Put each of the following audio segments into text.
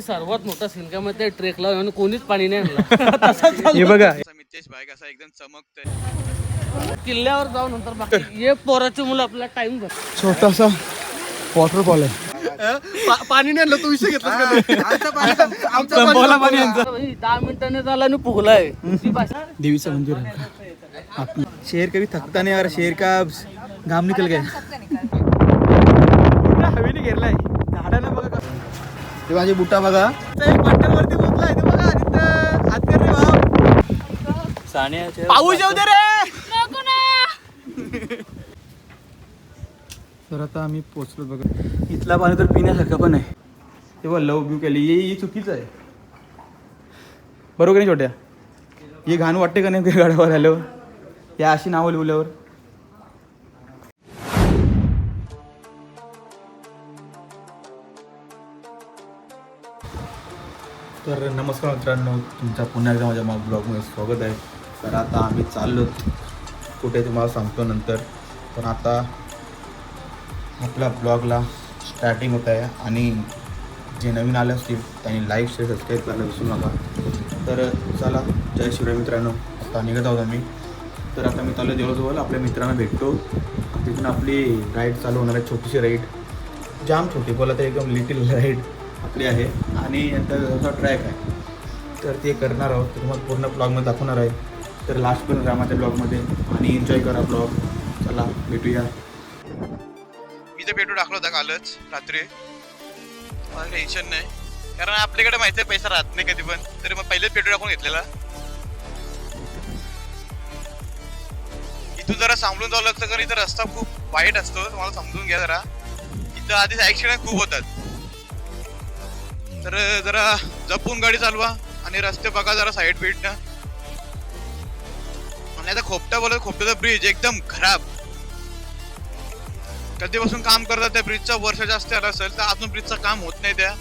सर्वात मोठा सिंगामध्ये ट्रेक लावून कोणीच पाणी नाही आणलं. हे बघा मितेश भाई कसा एकदम चमकतोय. किल्ल्यावर जाऊन नंतर बाकी हे पोराची मुलं आपला टाइम भर. छोटासा वॉटरफॉल आहे. पाणी नाही आणलं तू विषय घेतला. 10 मिनिटांनी झाला आणि फुगलाय. देवीचं मंदिर आहे. शेर कभी थकता नहीं यार. शेर का घाम निकल गया. हवेने घेरलाय झाडाला बघा. ते माझे बुटा बघा. वरती पोहोचलाय ते बघा. तिथं हात कर रे भाऊ. पाऊस येऊ दे रे. तर आता आम्ही पोहोचलो बघा. इथला पाणी तर पिण्यासारखं पण आहे. तेव्हा लव ब्यू केली हे चुकीचं आहे. बरोबर नाही छोट्या. हे घाण वाटते का नाही ते गाड्यावर आल्यावर. या अशी नावं लिहिल्यावर. तर नमस्कार मित्रांनो, तुमच्या पुन्हा एकदा माझ्या ब्लॉगमध्ये स्वागत आहे. तर आता आम्ही चाललो कुठे तुम्हाला सांगतो नंतर. पण आता आपल्या ब्लॉगला स्टार्टिंग होत आहे. आणि जे नवीन आले असतील त्यांनी लाईक शेअर सबस्क्राईब करायला विसरू नका. तर चला, जय शिवराय मित्रांनो. आता निघत आहोत आम्ही. तर आता मी चाललो देवळाजवळ आपल्या मित्रांना भेटतो. तिथून आपली राईड चालू होणार आहे. छोटीशी राईड, जाम छोटी बोला तर एकदम लिटिल राईड आपली आहे. आणि नंतर ट्रॅक आहे तर ते करणार आहोत. तुम्हाला पूर्ण ब्लॉगमध्ये दाखवणार आहे. तर लास्टपर्यंत राहा माझ्या ब्लॉगमध्ये आणि एन्जॉय करा ब्लॉग. चला भेटूया. मी तर पेट्रोल टाकला होता कालच रात्री. मला टेन्शन नाही, कारण आपल्याकडे माहिती आहे पैसा राहत नाही कधी पण. तरी मग पहिलेच पेट्रोल टाकून घेतलेला. इथून जरा सांभाळून जावं लागतं, कारण इथं रस्ता खूप वाईट असतो. तुम्हाला समजून घ्या जरा. इथं आधीच ऍक्सिडेंट खूप होतात. तर जरा जपून गाडी चालवा आणि रस्ते बघा जरा साईड बीटनं. आणि आता खोपट्याचा ब्रिज एकदम खराब. कधीपासून काम करतात त्या ब्रिजचा, वर्ष जास्त आला असेल तर अजून ब्रिजचं काम होत नाही त्या.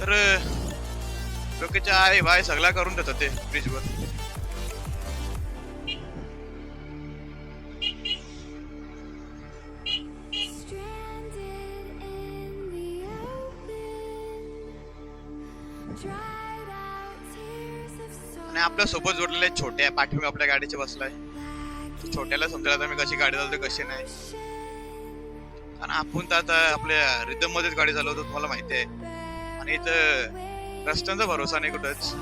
तर डोक्याच्या आहे भाई सगळा करून देतात ते ब्रिजवर. आणि आपल्या सोबत जोडलेले छोट्या पाठीमागे आपल्या गाडीचे बसलाय. छोट्याला समजायला मी कशी गाडी चालवते कशी नाही. कारण आपण तर आता आपल्या रिदम मध्येच गाडी चालवतो, तुम्हाला माहिती आहे. आणि इथं रस्त्यांचा भरोसा नाही कुठंच.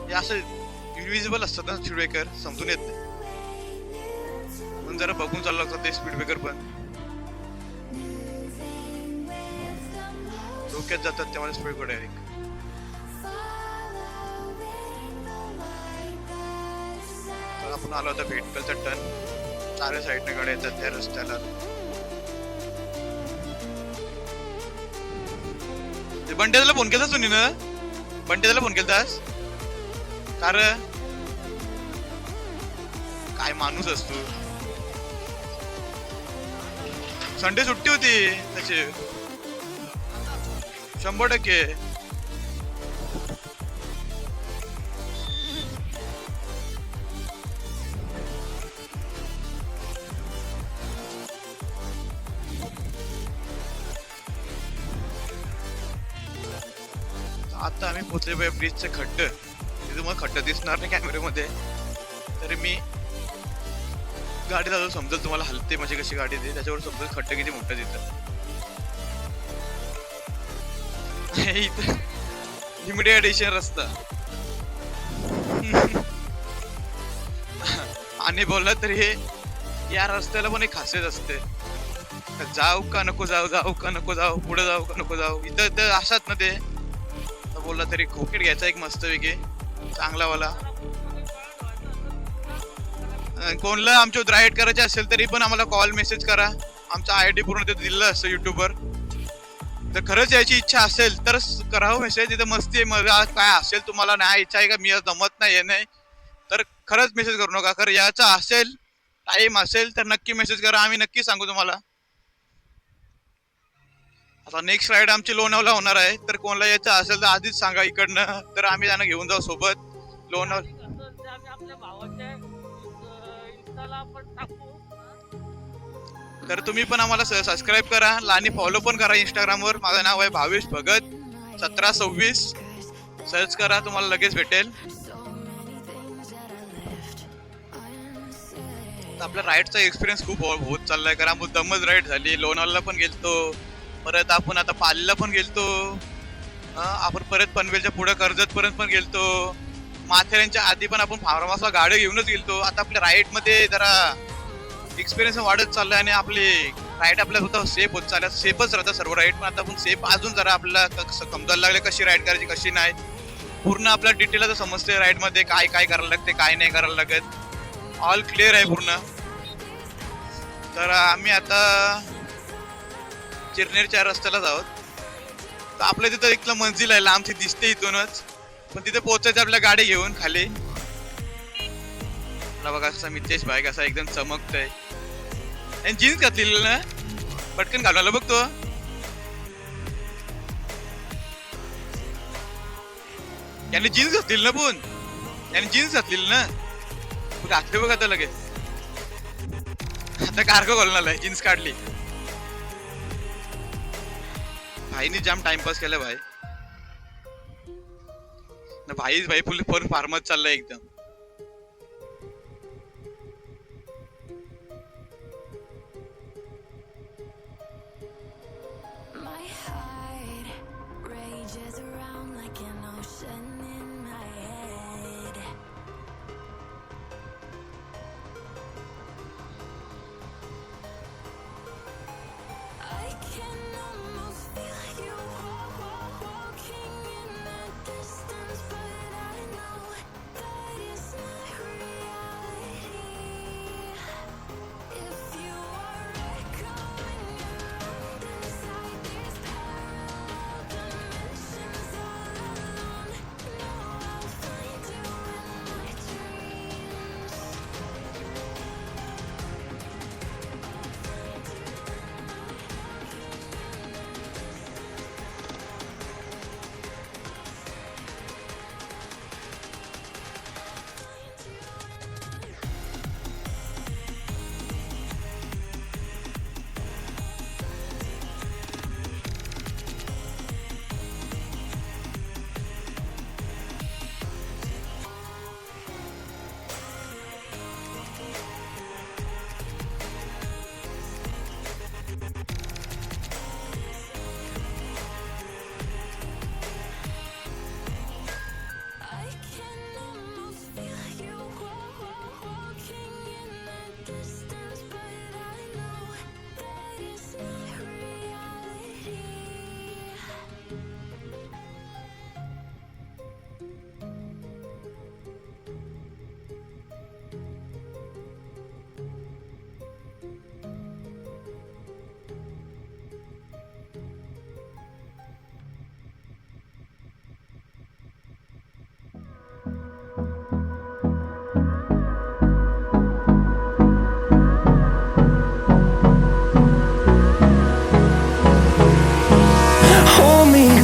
हे असं इनविजिबल असतात ना स्पीड ब्रेकर, समजून येत नाही. म्हणून जरा बघून चाललं लागतं ते स्पीड ब्रेकर पण. डोक्यात जातात तेव्हा स्पीड ब्रेकर डायरेक्ट. आपण आलो होता भेटकलचा टर्न. चारही साईडने गाड्या येतात त्या रस्त्याला. बंट्याला फोन केलास तुम्ही ना? बंट्याला फोन केलतास? कारण काय माणूस असतो. संडे सुट्टी होती त्याची 100%. आता आम्ही पोहोचले ब्रिजचे खड्ड. तिथे मग खड्ड दिसणार नाही कॅमेऱ्यामध्ये. तरी मी गाडी चालू समजेल तुम्हाला, हलते म्हणजे कशी गाडी ते त्याच्यावर समजेल खड्ड किती मोठं तिथं. इथं लिमिटेड एडिशन रस्ता. आणि बोललं तरी हे या रस्त्याला पण एक खासियत असते. जाऊ का नको जाऊ, जाऊ का नको जाऊ, पुढे जाऊ का नको जाऊ. इथं तर असाच ना ते. बोलला तरी खोकेट घ्यायचा एक मस्त वेगळे चांगला वाला. कोणला आमच्यावर राईड करायचे असेल तरी पण आम्हाला कॉल मेसेज करा. आमचा ID पूर्ण ते दिलेलं असतं युट्यूबवर. तर खरंच याची इच्छा असेल तर करावं मेसेज. तिथं मस्ती मजा काय असेल तुम्हाला नाही इच्छा आहे का मी जमत नाही हे नाही तर खरंच मेसेज करू नका. खरं याचा असेल टाइम असेल तर नक्की मेसेज करा. आम्ही नक्की सांगू तुम्हाला. आता नेक्स्ट राईड आमची लोणावळा होणार आहे. तर कोणाला यायचं असेल तर आधीच सांगा इकडनं, तर आम्ही त्यांना घेऊन जाऊ सोबत लोणावळा. आपल्या भावाच्या इंस्टाला आपण टाकू. तर तुम्ही पण आम्हाला सबस्क्राईब करा आणि फॉलो पण करा इंस्टाग्रामवर. माझं नाव आहे भावेश भगत 1726. सर्च करा, तुम्हाला लगेच भेटेल. आपल्या राईडचा एक्सपिरियन्स खूप होत चाललाय, कारण आपण दमच राईड झाली, लोणावळ्याला पण गेलतो, परत आपण आता पालीला पण गेलतो, आपण परत पनवेलच्या पुढे कर्जत पर्यंत पण गेलतो, माथेरानच्या आधी पण आपण फार्मासला गाडी घेऊनच गेलतो. आता आपल्या राईड मध्ये जरा एक्सपिरियन्स वाढत चाललाय आणि आपली राईड आपल्या स्वतः सेफ होत चालल्या. सेफच राहतात सर्व राईड, पण आता आपण सेफ अजून जरा आपल्याला समजायला लागले कशी राईड करायची कशी नाही. पूर्ण आपल्या डिटेल आता समजते राईड मध्ये काय काय करायला लागते काय नाही करायला लागत. ऑल क्लिअर आहे पूर्ण. तर आम्ही आता चिरनेरच्या रस्त्यालाच आहोत. तर आपल्या तिथं एक मंजिल आहे लांबची दिसते इथूनच, पण तिथे पोहोचायचं आपल्या गाडी घेऊन खाली. बघा कसा मितेश भाई कसा एकदम चमकतय. जीन्स घातलेली ना, पटकन घालवायला बघतो. याने जीन्स घातलेली ना, पण याने जीन्स घातलेली ना, घातले बघ आता लगेच. आता कार्गो घालून आलाय, जीन्स काढली. भाईनी जाम टाइमपास केला भाई. भाई फुल फार्मच चाललाय एकदम.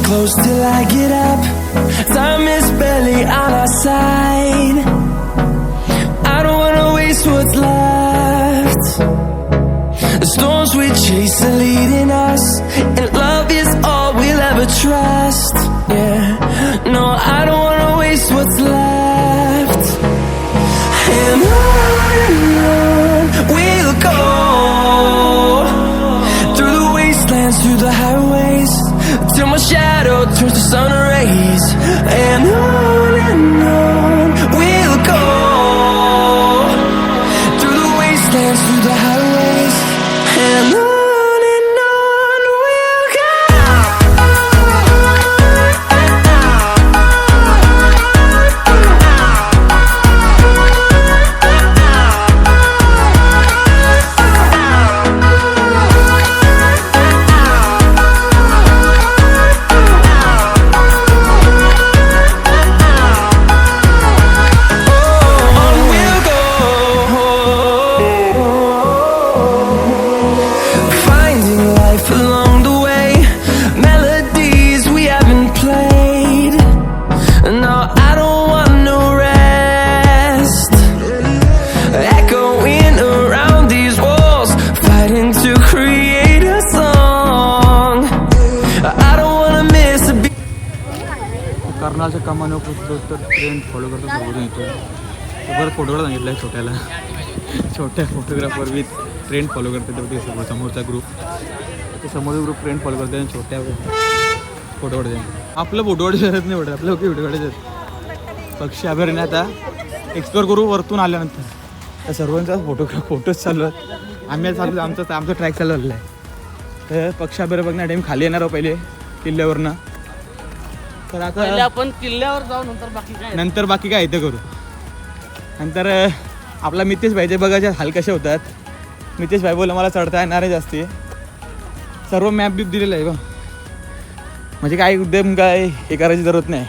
Close till I get up. Time is barely on our side. I don't wanna waste what's left. The storms we chase are leading us, and love is all we'll ever trust. Yeah, no, I don't wanna waste what's left. And on we'll go, through the wastelands, through the highways, till my shadow turns to sun rays. And on we'll go, through the wastelands, through the highways. And on we'll go. कर्नाळच्या कमानो पोचलो तर trend follow करतो सर्वजण इथं. बरं फोटोला सांगितलं आहे छोट्याला, छोट्या फोटोग्राफर विथ ट्रेंड फॉलो करते ते सर्व समोरचा ग्रुप, ते समोरचा ग्रुप ट्रेंड फॉलो करते आणि छोट्या फोटो काढते. आपलं फोटो काढायची गरज नाही पडत, आपलं ओके व्हिडिओ काढायचे. पक्षी अभयारण्य आता एक्सप्लोर करू वरतून आल्यानंतर. तर सर्वांचा फोटोज चालू आहेत. आम्ही चालू आमचा ट्रॅक चालू झालेला आहे. तर पक्षी अभयारण्य बघण्या टाईम खाली येणार आहोत पहिले किल्ल्यावरनं. तर पहिले आता आपण किल्ल्यावर जाऊ, नंतर बाकी काय इथं करू. नंतर आपला मितेश भाईचे बघायचे हाल कसे होतात. मितेश भाई बोला मला चढता येणार आहे जास्ती. सर्व मॅप बीप दिलेलं आहे बा, म्हणजे काय उद्यम काय हे करायची जरूरत नाही.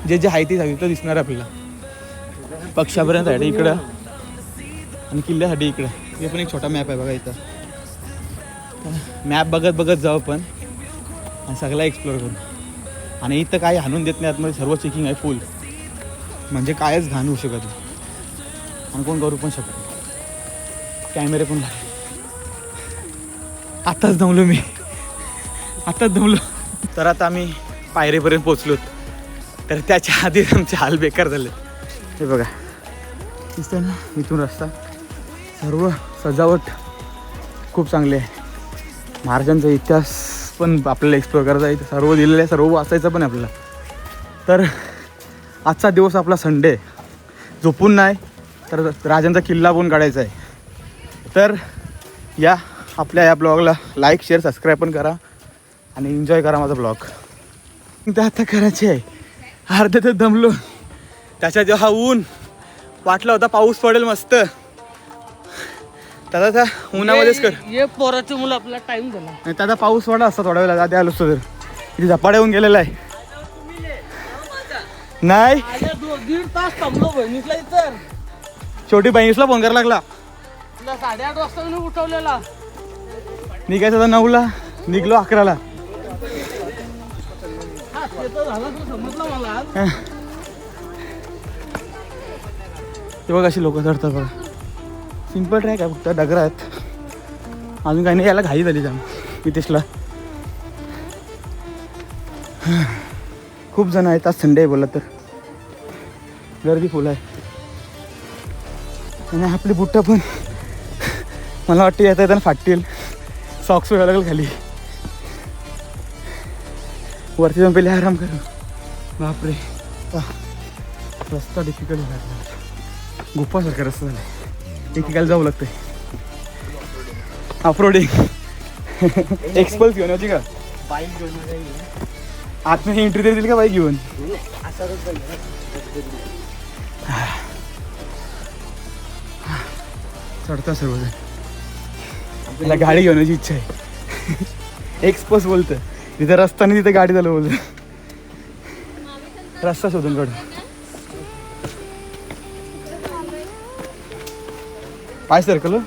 जे आहे ते सांगितलं दिसणार आपल्याला. पक्षापर्यंतसाठी इकडं आणि किल्ल्यासाठी इकडं. हे पण एक छोटा मॅप आहे बघा इथं. मॅप बघत जाऊ आपण आणि सगळा एक्सप्लोर करू. आणि इथं काही हाणून देत नाही, आतमध्ये सर्व चेकिंग आहे फुल, म्हणजे कायच घाण होऊ शकत नाही आणि कोण करू पण शकत. कॅमेरे पण लागले. आत्ताच दमलो मी, आत्ताच दमलो. तर आता आम्ही पायरीपर्यंत पोचलो. तर त्याच्या आधी आमचे हाल बेकार झाले. हे बघा दिसतं ना इथून रस्ता. सर्व सजावट खूप चांगली आहे. महाराजांचा इतिहास पण आपल्याला एक्सप्लोर करायचा आहे. सर्व दिलेलं आहे, सर्व वाचायचं पण आहे आपल्याला. तर आजचा दिवस आपला संडे, झोपून नाही तर राजांचा किल्ला पण काढायचा आहे. तर आपल्या या ब्लॉगला लाईक शेअर सबस्क्राईब पण करा आणि एन्जॉय करा माझा ब्लॉग. ते आता करायचे आहे. अर्धे तर दमलो. त्याच्या जेव्हा ऊन वाटला होता पाऊस पडेल मस्त, त्याचा त्या उन्हामध्येच कर ये पोराची मुलं आपला टाइम झाला. नाही त्याचा पाऊस पडला असता थोड्या वेळेला आधी आलो असतो. तर इथे झपाट्या येऊन गेलेला आहे. नाही 1.5 तास थांबलो बहिणीला इतर. छोटी बहिणीसला फोन करायला लागला. तुला 8:30 वाजता मी उठवलेला. निघायचं तर 9ला, निघलो 11ला. ते तर झालं तर समजलं मला. ते बघ अशी लोक चढतात बघा. सिम्पल ट्रॅक आहे, फक्त डगरा आहेत, अजून काही नाही. याला घाई झाली जाम नितेशला. खूप जण आहेत. आज संडे आहे बोला तर गर्दी फुल आहे. आणि आपली बुट्टं पण मला वाटतं येता येताना फाटतील. सॉक्स व्हायला लागेल खाली. वरती जाऊन पहिले आराम करू. बापरे रस्ता डिफिकल्ट झाला, गुप्पासारखा रस्ता झाला. एकेकाला जाऊ लागतंय. ऑफरोडिंग एक्सपल्स घेऊन याची का बाईक घेऊन आतमध्ये एंट्री देतील का बाईक घेऊन. चढता सर्वजण. आपल्याला गाडी घेण्याची इच्छा आहे. एक्सपल्स बोलतं तिथे रस्ता नाही, तिथे गाडी झालं बोलतं. रस्ता शोधून काढ. पाय सरकलो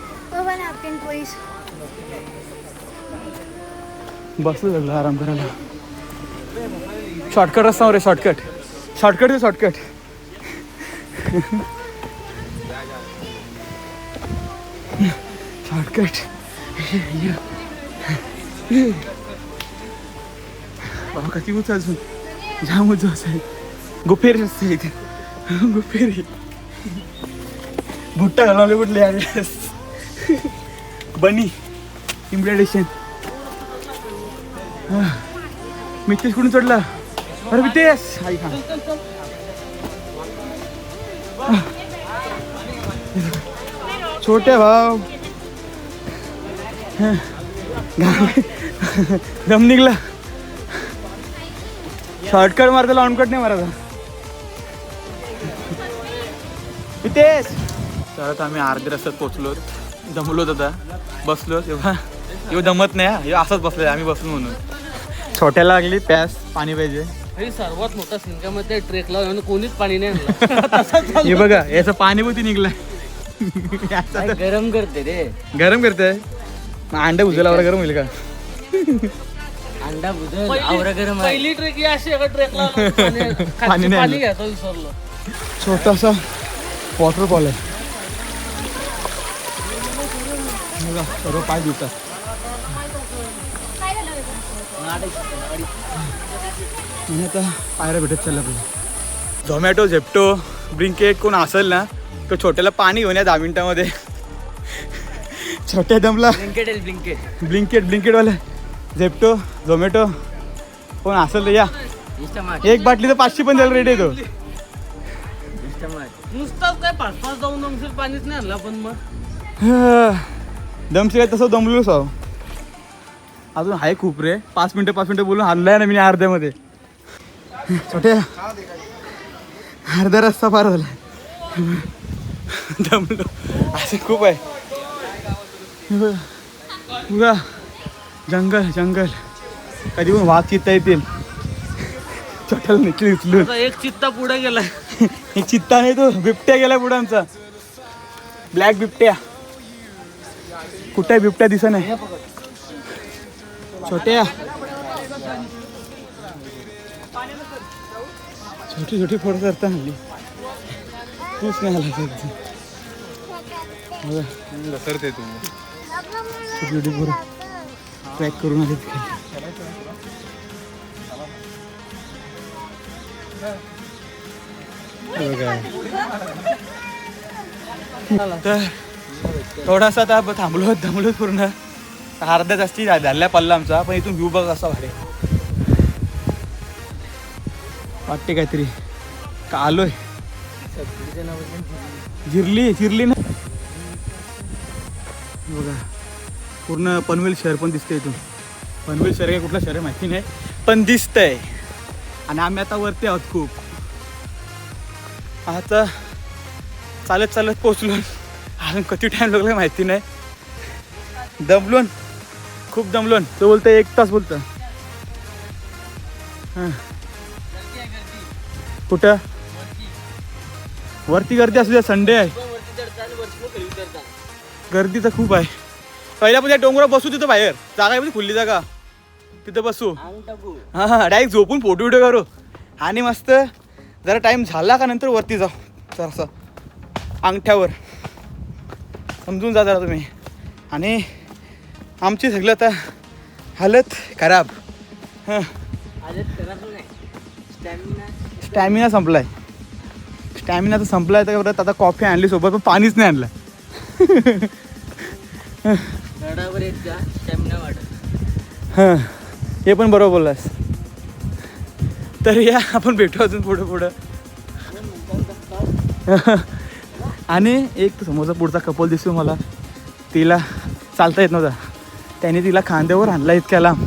बसलो लागलं आराम करायला. शॉर्टकट रस्ता रे, शॉर्टकट ते शॉर्टकट. शॉर्टकट बाबा कधी उच अजून जाम उच आहे. गुफेरी रस्ते इथे, गुफेरी. भुट्टा घालवले कुठले ॲड्रेस बनी इम्प्लिटेशन. मितेश कुठून चढला. अरे मितेश आई खा. छोटे भाव दम निघला. शॉर्टकट मारतो, लॉन्गकट नाही मारायचा. मितेश तर आम्ही अर्ध्या रस्त्यात पोचलो. दमलो आता बसलो. तेव्हा दमत नाही, हे असंच बसलोय आम्ही बसलो म्हणून. छोट्याला लागली प्यास, पाणी पाहिजे. हे सर्वात मोठा सिंकामध्ये ट्रेकला येऊन कोणीच पाणी नाही आणलं. हे बघा याचं पाणी पण निघलंय. गरम करते रे. गरम करते. अंडा भुजल्यावर गरम होईल का. अंडा भुजल आवरा गरम. पहिली ट्रेक ही अशी आहे का ट्रेकला पाणी पाणी घ्यायचं विसरलो. छोटासा वॉटरफॉल आहे. सर्व पाय धुतात. आणि आता पायऱ्या भेटत चालला पाहिजे. झोमॅटो झेप्टो ब्लिंकिट कोण असेल ना तो छोट्याला पाणी घेऊन या 10 मिनिटामध्ये. छोट्या दमला. ब्लिंकिटवाले झेप्टो झोमॅटो कोण असेल तर या. एक बाटली तर 500 पण द्यायला रेडी आहे तो. नुसतं काय 5-5 जाऊन दमशील पाणीच नाही आणला पण मग दमशील तसं दमलोच आहो. अजून आहे खूप रे. 5 मिनिटं बोलून हल्लाय ना मी अर्ध्यामध्ये. छोट्या अर्धा रस्ता पार झाला. दमलो असे खूप आहे. पुरा जंगल कधी पण वाघ चित्ता येतील. छोट्याला निघली उचलून. आता एक चित्ता पुढे गेला. एक चित्ता नाही तो बिबट्या गेला पुढे आमचा. ब्लॅक बिबट्या. कुठे बिबट्या दिसत नाही. छोट्या छोटी फोटो करता हल्ली. तूच नाही आला घसरते तू. छोटी फोटो ट्रॅक करून आले. तर थोडासा आता थांबलो पूर्ण. अर्ध्या जास्ती झाल्या पल्ला आमचा. पण इथून व्ह्यू बघ असा भारी वाटते. काहीतरी का आलोय. जिरली ना बघा. पूर्ण पनवेल शहर पण दिसतंय इथून. पनवेल शहर काय कुठलं शहर आहे माहिती नाही पण दिसतंय. आणि आम्ही आता वरती आहोत खूप. आता चालत पोचलो. अजून किती टाइम लागला माहिती नाही. खूप दमलोन. तो बोलतो 1 तास बोलतो. हां कुठं वरती गर्दी असू द्या. संडे आहे गर्दी तर खूप आहे. पहिल्या पण त्या डोंगरावर बसू तिथं बाहेर जागा आहे खुल्ली जागा. तिथं बसू. हां डायरेक्ट झोपून फोटो व्हिडिओ करू. आणि मस्त जरा टाईम झाला का नंतर वरती जाऊ. जरासं अंगठ्यावर समजून जा जरा तुम्ही. आणि आमची सगळं आता हालत खराब. हां स्टॅमिना संपलाय. स्टॅमिना तर संपलाय. तर परत आता कॉफी आणली सोबत पण पाणीच नाही आणलं. हां हे पण बरोबर बोललास. तर या आपण भेटू अजून पुढं. आणि एक समोरचा पुढचा कपल दिसतो मला. तिला चालता येत नव्हता. त्याने तिला खांद्यावर आणला इतक्या लांब.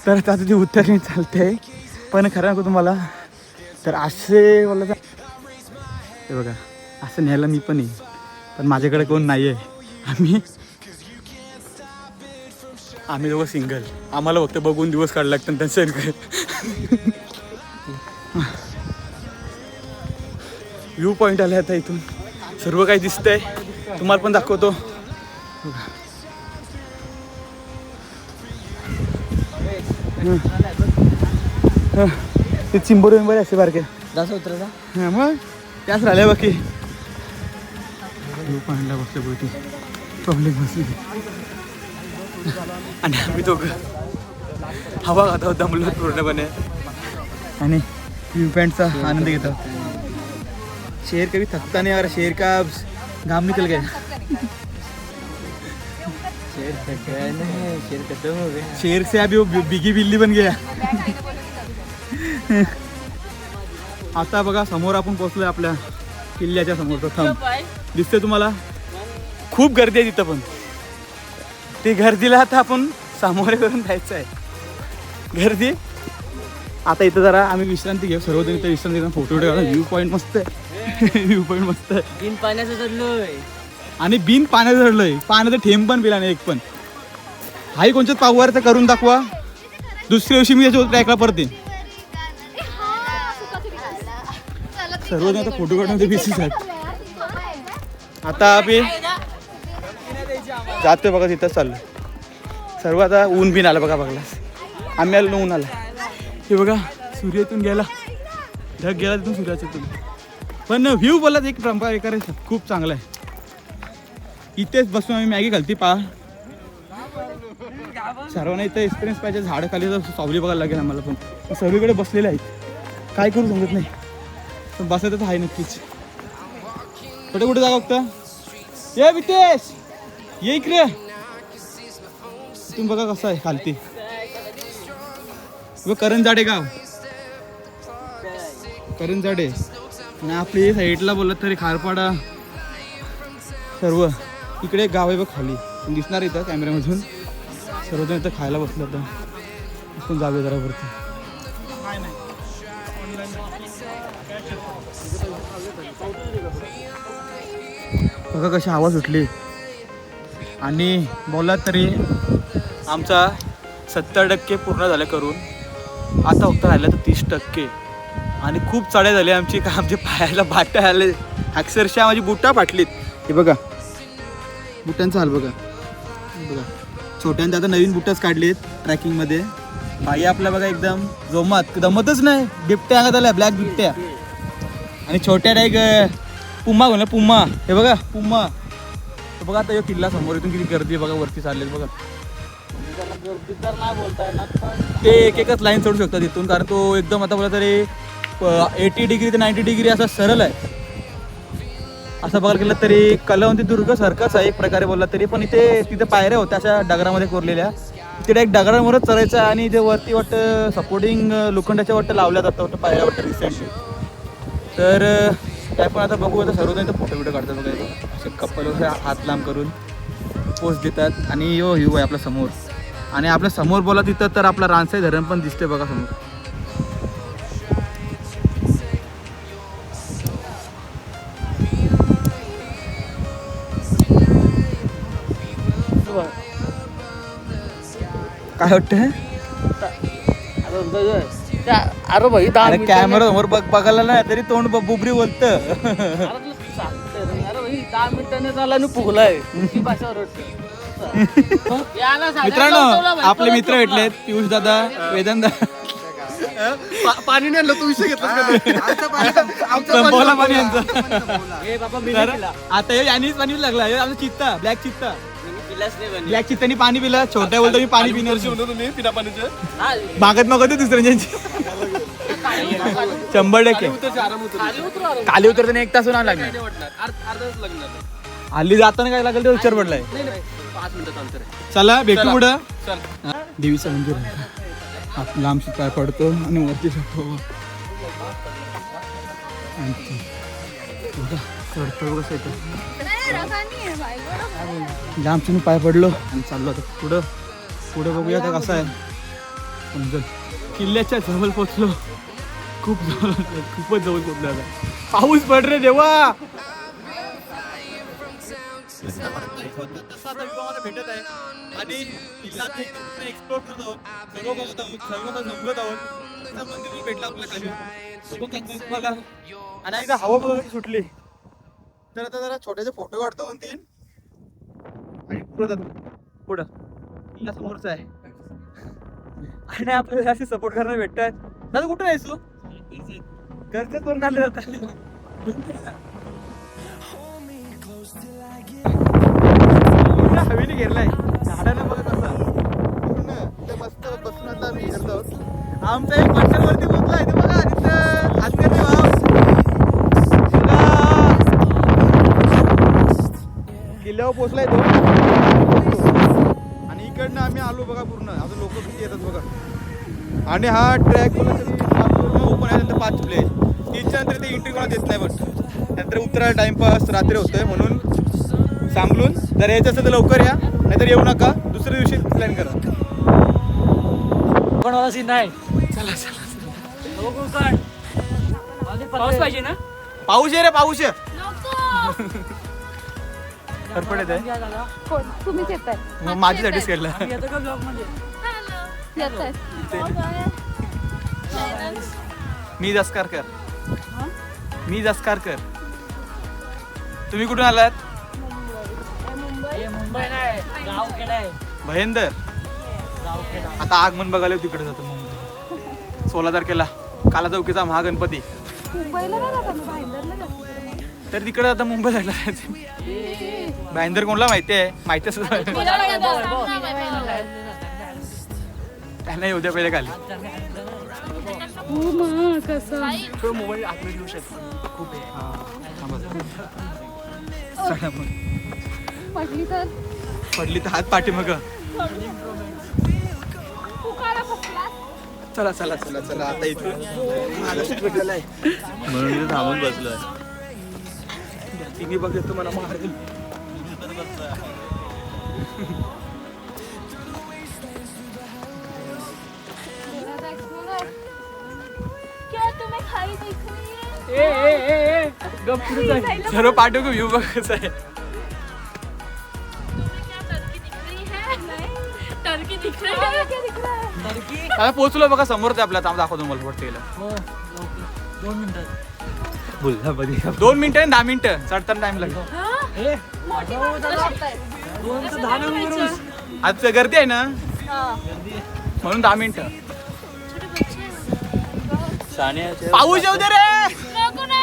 तर आता ती उतरणी चालते. पण खरं नको तुम्हाला तर असे बोललं तर हे बघा असं न्यायला मी पण येईन. पण माझ्याकडे कोण नाही आहे. आम्ही दोघं सिंगल. आम्हाला फक्त बघून दिवस काढायला लागतात त्यांचं. व्ह्यू पॉईंट आले आता. इथून सर्व काही दिसतंय. तुम्हाला पण दाखवतो. ते चिंबोरी विंबोरी असे बारके उतरायचा. हां मग त्याच राहिल्या बाकी. व्ह्यू पॉईंटला बसले बोलती पब्लिक बसली. आणि आम्ही दोघं हवा खाता दमलो पूर्णपणे. आणि व्ह्यू पॉईंटचा आनंद घेतो. शेर कभी थकता नहीं और शेर का घाम निकल गया. शेर से अभी वो बिगी बिल्ली बन गया. आता बघा समोर आपण पोहोचलोय आपल्या किल्ल्याच्या समोरचा थंब दिसतंय तुम्हाला. खूप गर्दी आहे तिथं. पण ती गर्दीला आता आपण सामोरे करून जायचं आहे. गर्दी आता इथं जरा आम्ही विश्रांती घेऊ. सर्वजण इथं विश्रांती घेऊन फोटो काढा. व्ह्यू पॉईंट मस्त आहे. व्ह्यू पॉईंट मस्त आहे. बिन पाण्याचं चढलोय. आणि बिन पाण्याचं चढलोय. पाण्याचं थेंब पण पिला नाही एक पण. हाही कोणच्याच पाववर तर करून दाखवा. दुसऱ्या दिवशी मी याच्यावर ट्रॅकला परत येईन. सर्वजण आता फोटो काढून ते बिझीच आहेत. आता आम्ही जातोय बघा तिथं चाललो. सर्व आता ऊन बिन आलं बघा. आम्ही आलो ऊन आला. हे बघा सूर्य इथून गेला. ढग गेला तिथून सूर्याच्या इथून. पण व्ह्यू बोलत एक प्रकारे खूप चांगला आहे. इथेच बसून आम्ही मॅगी घालती. सर्वांना इथं एक्सपिरियन्स पाहिजे. झाडं खाली तर सावली बघायला लागेल आम्हाला पण. सर्वीकडे बसलेले आहेत, काय करू समजत नाही. पण बसायचं तर आहे नक्कीच. कुठे कुठे जागा बघता? ये वितेश, ये इकडे. तुम्ही बघा कसं आहे खालती. करंजाडे गाव, करंजाडे. आणि आपली साईडला बोलत तरी खारपाडा सर्व. इकडे एक गाव आहे बघ खाली, दिसणार इथं कॅमेऱ्यामधून. सर्वजण इथं खायला बसलं होतं. इथून जाऊया जरा वरती. बघा कशी हवा सुटली. आणि बोललात तरी आमचा 70% पूर्ण झालं करून. आता फक्त राहिलं तर 30%. आणि खूप चढ्या झाल्या आमची, का आमच्या पायाला बाटा आले अक्षरशः. माझी बुटा फाटलीत. हे बघा बुटांचा हाल बघा. बघा छोट्यांचे आता नवीन बुटच काढलेत ट्रॅकिंगमध्ये. बाई आपला बघा एकदम जोमात, दमतच नाही. बिबट्या अंगात आल्या, ब्लॅक बिबट्या. आणि छोट्या डायक पुमा ना पुमा. हे बघा पुमा. हे बघा आता किल्ला समोर, इथून किती गर्दी बघा. वरती चाललेत बघा. ते एक एकच लाईन चढू शकतात इथून, कारण तो एकदम आता बोला तरी 80 डिग्री ते 90 डिग्री असा सरळ आहे. असं बघायला गेलं तरी कलावंती दुर्ग सारखाच आहे एक प्रकारे बोलला तरी. पण इथे तिथे पायऱ्या होत्या अशा डगरामध्ये कोरलेल्या. तिथे एक डगरांवरच चढायचं. आणि ते वरती वाटतं सपोर्टिंग लोखंडाच्या वाटतं लावल्या जातं वाटतं पायऱ्या वाटतं रिसेंटली. तर काय पण आता बघू. आता सर्वजण इथं फोटो काढतात बघा. असे कपल वगैरे हात लांब करून पोस्ट देतात. आणि यो हिव आहे आपल्या समोर. आणि आपल्या समोर बोला तिथं तर आपला रानसाई धरण पण दिसते बघा समोर. काय वाटतं? अरे भाई कॅमेरा समोर बघायला नाही तरी तोंड बुबरी बोलत. अरे भाई 10 मिनिटांनी झाला आणि फुगलाय. मित्रांनो आपले मित्र भेटलेत, पियुष दादा, वेदांत दादा. पाणी नाही आणलं, तू विषय घेतला. बोला पाणी यांचं. आता यांनीच पाणी लागला. आमचा चित्ता, ब्लॅक चित्ता. ब्लॅक चित्तानी पाणी पिलं. छोट्या बोलतो मी पाणी पिणार. तुम्ही पिना पाण्याचे मागत मागत दुसऱ्यांची 100%. खाली उतरताना 1 तास होणार लागणार. हल्ली जाताना काय लागेल ते विचार पडलाय. 5 मिनिटात अंतर आहे. चला भेटू पुढं. देवीचं मंदिर आपला आमची पाय पडतो आणि वरती जातो. लांबची पाय पडलो आणि चाललो आता पुढं. पुढे बघूया आता कसं आहे समजल. किल्ल्याच्या जवळ पोचलो. खूप जवळ, खूपच जवळ पोचलो आता. पाऊस पड रे देवा. भेटत आहे आणि एक्सप्लोर करतो. सर्व बघत आहोत, सर्व जमत आहोत. मंदिर भेटलं आपल्याला. आणि एकदा हवा बघा सुटली. तर आता जरा छोट्याचे फोटो काढतो 2-3 आणि पुढं किल्ला समोरचा आहे. आणि आपल्याला असे सपोर्ट करायला भेटतात. दादा कुठं आहेस तू? घरच्याच करून आले जातात. हवेली घेरलाय झाडाला बघत असं मस्त बसून आता आम्ही करतो. आमचा एक पट्ट्यावरती पोचलाय ते बघा तिथं हातकर्णी भाव किल्ल्यावर पोचलाय तो. आणि इकडनं आम्ही आलो बघा पूर्ण. अजून लोक किती येतात बघा. आणि हा ट्रॅक ओपन आहे. नंतर 5 प्लेस 3च्या नंतर ते एंट्री कोणा देत नाही. बट नंतर उतरायला टाइमपास रात्री होतोय म्हणून सांगून जर यायचं असेल तर लवकर या, नाहीतर येऊ नका. दुसऱ्या दिवशी प्लॅन करा. कोणाला सीन नाही. चला पाऊस पाहिजे ना. पाऊस आहे रे पाऊस. खरपट येत आहे. तुम्हीच येताय. मग माझ्यासाठीच केलं. मी जसकारकर. तुम्ही कुठून आलात? मुंबई नाही, गावखेडा आहे. भयंदर. आता आगमन बघायला तिकडे जातो मुंबई. 16 तारखेला काला चौकीचा महागणपती. मुंबईला नाही जाता, मी भाईंदरला जाते. तर तिकडे आता मुंबई जायला जायचं. भाईंदर कोणला माहिती आहे? माहिती असं त्यांना येऊ द्या पहिले खाली. कसं मोबाईल आतमध्ये घेऊ शकतो खूप पडली तर पडली तर हात पाठी मग. चला चला चला चला आता इथून म्हणून इथे थांबून बसलोय. तिने बघतो मला मारेल. क्या तुम्हें खाई दिख रही है? सर्व पाठवू व्ह्यू बघ कसं आहे. टर्की दिख रही है? क्या दिख रहा है? आता पोहोचलो बघा समोर ते आपल्याला दाखवतो मला वाटतं गेला. 2 मिनिटं आणि 10 मिनिटं चढताना टाइम लागेल. आज गर्दी आहे ना म्हणून 10 मिनिटं. पाऊस येऊ दे रे. नको ना.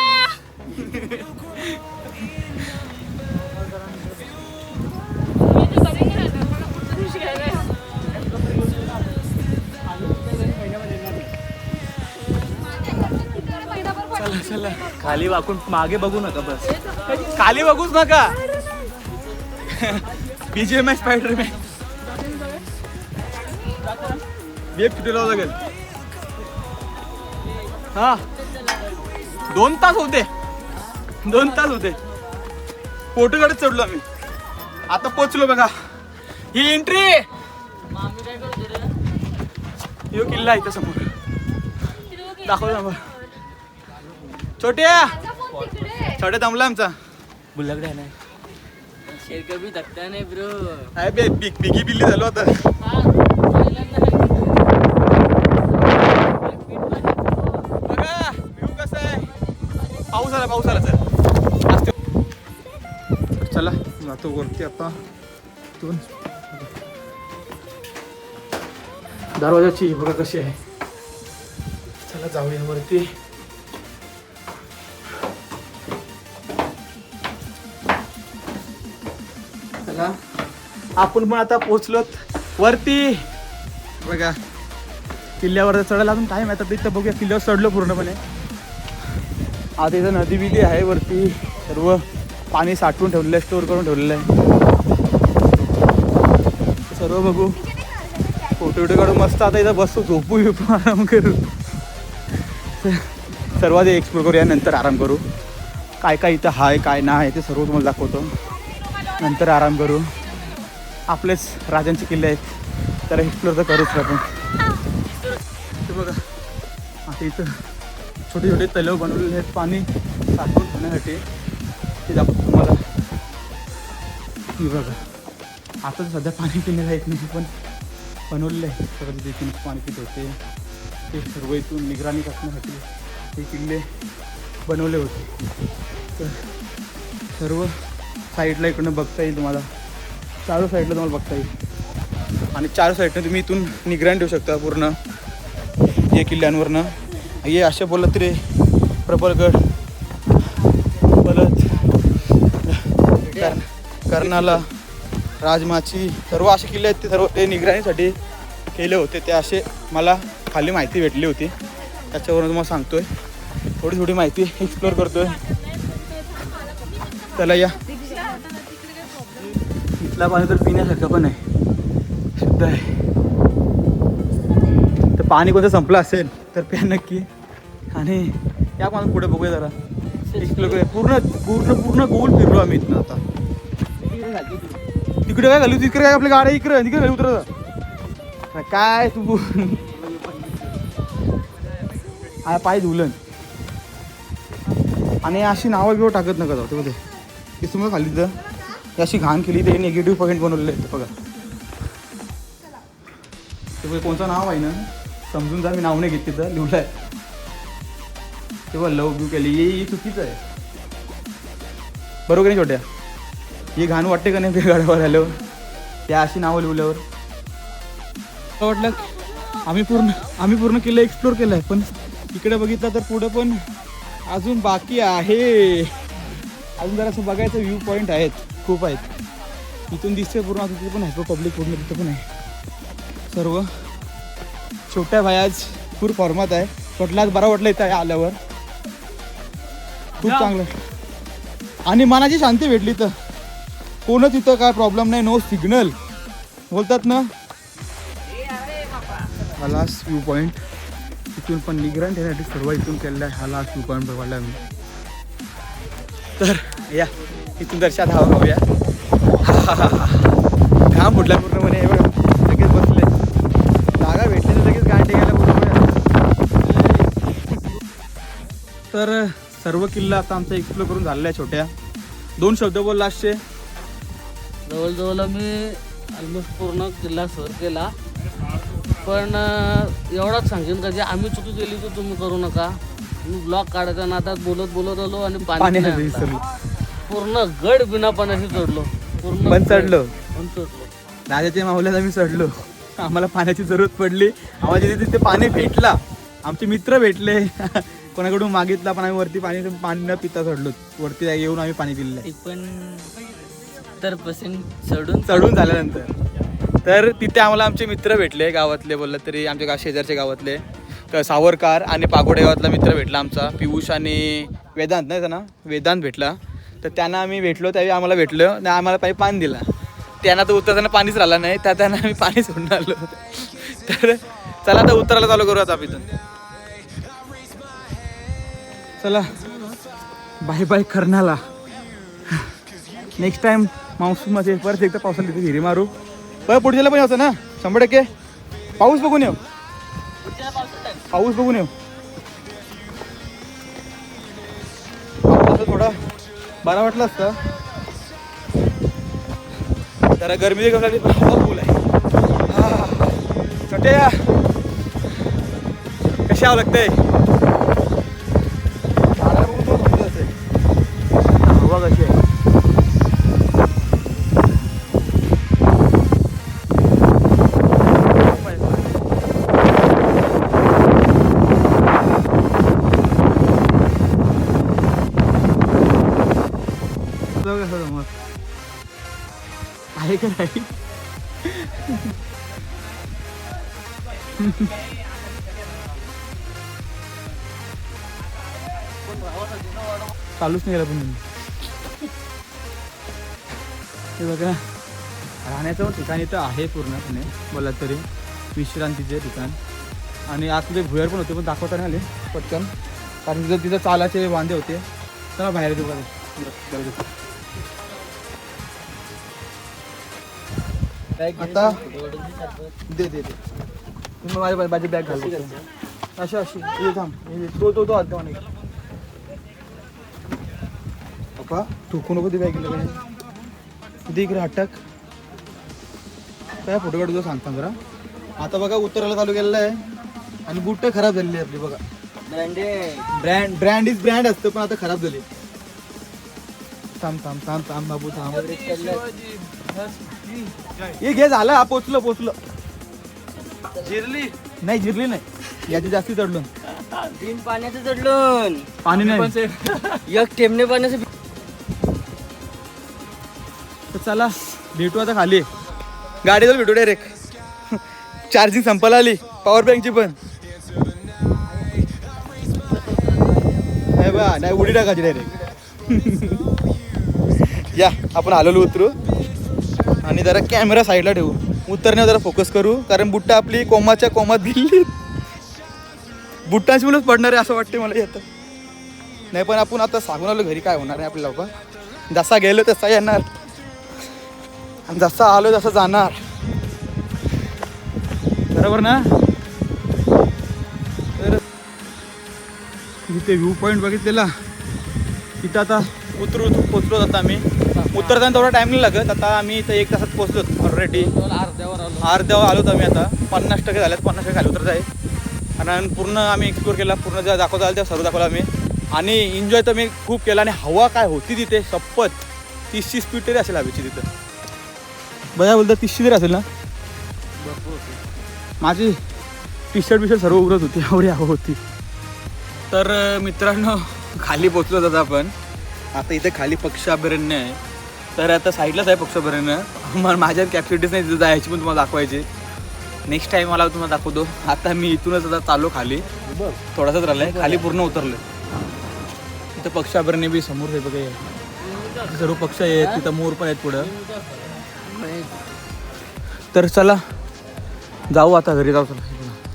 चला चला खाली वाकून मागे बघू नका बस. खाली बघूच नका. BGMI स्पायडरमॅन वेब फिटला लागेल. हा 2 तास होते. 2 तास होते. फोटो काढत चढलो आम्ही. आता पोचलो बघा. ही एंट्री यो किल्ला इथं समोर दाखव ना. छोट्या छोट्या दमला आमचा बुलगड्या नाही शेरकर बी धक्का नाही ब्रो. काय बिगी बिल्ली झालो आता. बघा व्ह्यू कसा आहे. पाऊस आला चल. चला जातो वरती आता. दरवाजाची बघा कशी आहे. चला जाऊया वरती. चला आपण पण आता पोहोचलोत वरती. बघा किल्ल्यावर चढायला अजून टाइम आहे. तर इथं बघूया किल्ल्यावर चढलो पूर्णपणे. आता इथं नदी बिदी आहे वरती. सर्व पाणी साठवून ठेवलेलं आहे. स्टोअर करून ठेवलेलं आहे. सर्व बघू फोटो काढू मस्त. आता इथं बसतो झोपू बिपू आराम करू. सर्वात एक्सप्लोर करूया नंतर आराम करू. काय काय इथं आहे काय नाही ते सर्व तुम्हाला दाखवतो. नंतर आराम करू. आपलेच राजांचे किल्ले आहेत तर एक्सप्लोर तर करूच आपण. ते बघा आता इथं छोटे छोटे तलाव बनवलेले आहेत पाणी साठवून ठेवण्यासाठी. ते दाखवतो तुम्हाला. हे बघा आता तर सध्या पाणी पिण्याला येत नाही पण बनवलेलं आहे. सगळं तिथे इथून पाणी पित होते. ते सर्व इथून निगराणी करण्यासाठी हे किल्ले बनवले होते. तर सर्व साईडला इकडनं बघता येईल तुम्हाला. चारू साईडला तुम्हाला बघता येईल. आणि 4 साईडनं तुम्ही इथून निगराणी ठेवू शकता पूर्ण या किल्ल्यांवरनं. हे असे बोललं तरी प्रबळगड परत कर्नाला राजमाची सर्व असे किल्ले आहेत. ते सर्व ते निगराणीसाठी केले होते. ते असे मला खाली माहिती भेटली होती. त्याच्यावरून तुम्हाला सांगतोय. थोडी थोडी माहिती एक्सप्लोर करतोय. त्याला या इथला पाणी तर पिण्यासारखं पण आहे. शुद्ध आहे. तर पाणी कोणतं संपलं असेल तर प्या नक्की. आणि या पाण्यात पुढे बघूया जरा एक्सप्लोर करूया. पूर्ण पूर्ण पूर्ण गोल फिरलो आम्ही इथनं. आता तिकडे काय घालू. तिकडे काय आपल्या गाड्या इकडे तिकडे घालू उतरत काय तू हा पाय धुलन. आणि अशी नावं बिवं टाकत नका जाऊ. ते बघे ते तुम्हाला खाली तर अशी घाण केली. ते निगेटिव्ह पॉईंट बनवलेले आहेत. बघा ते बघा कोणतं नाव आहे ना समजून जा. मी नाव नाही घेत तिथं लिहिलं आहे. तेव्हा लव ब्यू केली हे चुकीचं आहे. बरोबर नाही छोट्या. ही घाण वाटते का नाही गाड्यावर आल्यावर त्या अशी नावं लिहिल्यावर. वाटलं आम्ही पूर्ण किल्ला एक्सप्लोर केला आहे. पण इकडे बघितलं तर पुढं पण अजून बाकी आहे. अजून जरा असं बघायचं व्ह्यू पॉईंट आहेत खूप आहेत. इथून दिसते पूर्ण. तिथे पण आहे पब्लिक पूर्ण तिथं पण आहे सर्व. छोट्या भाई आज पूर फॉर्मात आहे. वाटलं आज बरा वाटलं इथं आल्यावर. खूप चांगलं आणि मनाची शांती भेटली. तर कोणच इथं काय प्रॉब्लेम नाही. नो सिग्नल बोलतात ना. हा लास्ट व्ह्यू पॉईंट इथून पण निगरान ठेवण्यासाठी सर्व इथून केलेला आहे. हा लास्ट व्ह्यू पॉईंट बघायला मी. तर या इथून दर्शनात हवा खाऊया. घाम फुटला पूर्णपणे. लगेच बसले जागा भेटली तर लगेच गाडी टेकायला पूर्ण. तर सर्व किल्ला आता आमचा एक्सप्लोर करून झालेला आहे. छोट्या 2 शब्द बोल लास्टचे. जवळजवळ आम्ही ऑलमोस्ट पूर्ण किल्ला सर केला. पण एवढाच सांगेन का जे आम्ही चुकी केली तर तुम्ही करू नका. मी ब्लॉग काढायच्या नादात बोलत आलो आणि पाणी नाही आणलं. पूर्ण गड बिना पाण्याशी चढलो. पूर्ण पण चढलो. चढलो. राजाच्या माहुल्यात आम्ही चढलो. आम्हाला पाण्याची जरूरत पडली. आम्हाला तिथे पाणी भेटला. आमचे मित्र भेटले. कोणाकडून मागितला पण आम्ही वरती पाणी न पिता चढलो. वरती येऊन आम्ही पाणी पिलेलं. पण 70% चढून झाल्यानंतर तर तिथे आम्हाला आमचे मित्र भेटले. गावातले बोललं तरी आमच्या शेजारच्या गावातले सावरकार आणि पागोडे गावातला मित्र भेटला आमचा. पियुष आणि वेदांत नाही ना. वेदांत भेटला. तर त्यांना आम्ही भेटलो. त्यावेळी आम्हाला भेटलं आणि आम्हाला पाणी दिला. त्यांना तर उतरताना पाणीच राहिलं नाही. त्या त्यांना आम्ही पाणी सोडून आलो. तर चला आता उतरायला चालू करू आता इथून. चला bye bye Karnala. Next time मान्सूनमध्ये परत एकदा पावसाला तिथे हिरी मारू. परत पुढच्याला पण यायचं ना 100%. पाऊस बघून येऊ. पाऊस बघून येऊ. पावसाचं थोडा बरा वाटलं असतं. जरा गरमी कसं हवा फुल आहे. छोटे कशी यावं लागतंय. हवा कशी आहे. आहे का नाही. चालूच नाही गेला पण हे बघा राहण्याचं ठिकाण इथं आहे पूर्णपणे बोला तरी. विश्रांतीचे ठिकाण आणि आतमध्ये भुयार पण होते पण दाखवता नाही आले पटकन कारण तिथं चालाचे वांदे होते. चला बाहेर येतो बघा. आता दे दे दे तुम्ही माझी बॅग घालतो. अशा अशी थांब तो आत जाऊ नये. पप्पा ठोकू नको ते बॅगला काय. किती इकडे अटक काय फोटो काढतो सांगता जरा. आता बघा उतरायला चालू केलेलं आहे आणि बुट खराब झालेली आहे आपली बघा. ब्रँड इज ब्रँड असतं पण आता खराब झाली. थांब थांब थांब थांब बाबू थांब. हे घे झालं. हा पोचलो. जिरली नाही जिरली नाही. याची जास्ती चढलो. बिन पाण्याचं चढलो. पाणी नाही एक टेमने पाण्याचं. तर चला भेटू आता खाली. गाडीवर भेटू डायरेक्ट. चार्जिंग संपायला आली. पॉवर बँकची पण नाही बा. नाही उडी टाकायची डायरेक्ट. या आपण आलेलो उतरू आणि जरा कॅमेरा साईडला ठेवू. उतरण्यावर जरा फोकस करू कारण बुट्टा आपली कोमाच्या कोमात गेली. बुट्टांची मुलंच पडणार आहे असं वाटते मला येतं. नाही पण आपण आता सांगून आलो घरी काय होणार आहे आपल्याला. बाबा जसा गेलो तसा येणार आणि जसा आलो तसा जाणार. बरोबर ना. तर इथे व्ह्यू पॉईंट बघितलेला तिथं आता पोचलो आता आम्ही. उतरताना तेवढा टाईम नाही लागत. आता आम्ही इथं 1 तासात पोचलो ऑलरेडी. अर्ध्यावर आलो तर आम्ही आता 50% झाल्यात. 50% खाली उतरत आहे आणि पूर्ण आम्ही एक्सप्लोर केला. पूर्ण ज्या दाखवता आलं त्या सर्व दाखवलं आम्ही आणि एन्जॉय तर मी खूप केला. आणि हवा काय होती तिथे शपथ 30ची स्पीड तरी असेल हवेची तिथं. बघा बोलतात 30ची तरी असेल ना. माझी टी शर्ट सर्व उरत होती. एवढी हवा होती. तर मित्रांनो खाली पोचलो जात आपण. आता इथे खाली पक्षी अभयारण्य आहे. तर आता साईडलाच आहे पक्षी अभयारण्य. मला माझ्यात कॅपॅसिटीच नाही तिथं जायची पण तुम्हाला दाखवायची. नेक्स्ट टाइम मला तुम्हाला दाखवतो. आता मी इथूनच आता चाललो खाली, थोडासाच राहिलाय, खाली पूर्ण उतरलोय. तिथं पक्षी अभयारण्य बी समोर आहे बघा, सर्व पक्षी आहेत, तिथं मोर पण आहेत पुढं. तर चला जाऊ आता घरी जाऊ. चला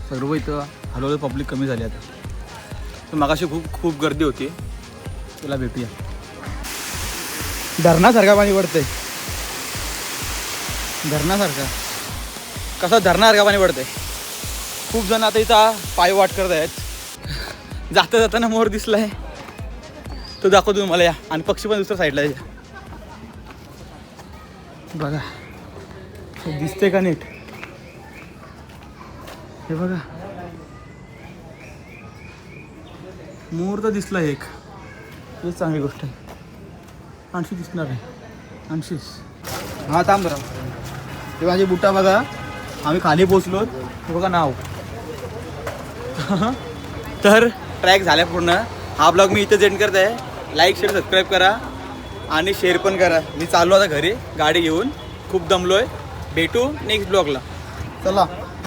सर्व इथं हळूहळू पब्लिक कमी झाली आता. तर मगाशी खूप गर्दी होती. चला भेटूया. धरणासारखा पाणी पडतंय, धरणासारखा. कसं धरणासारखा पाणी पडतंय. खूप जण आता इथं पाय वाट करत आहेत. जाता जाताना मोर दिसलाय, तो दाखवतो तुम्हाला. या आणि पक्षी पण दुसऱ्या साईडला आहे बघा, दिसते का नीट? हे बघा, मोर तर दिसला एक, हेच चांगली गोष्ट आहे. आणशी दिसणार आहे, आणशीच. हा थांब बरं, ते माझे बुटा बघा. आम्ही खाली पोचलो, हे बघा नाव. तर ट्रॅक झाल्या पूर्ण. हा ब्लॉग मी इथं एंड करत आहे. लाईक शेअर सबस्क्राईब करा आणि शेअर पण करा. मी चाललो आता घरी गाडी घेऊन, खूप दमलोय. भेटू नेक्स्ट ब्लॉगला. चला.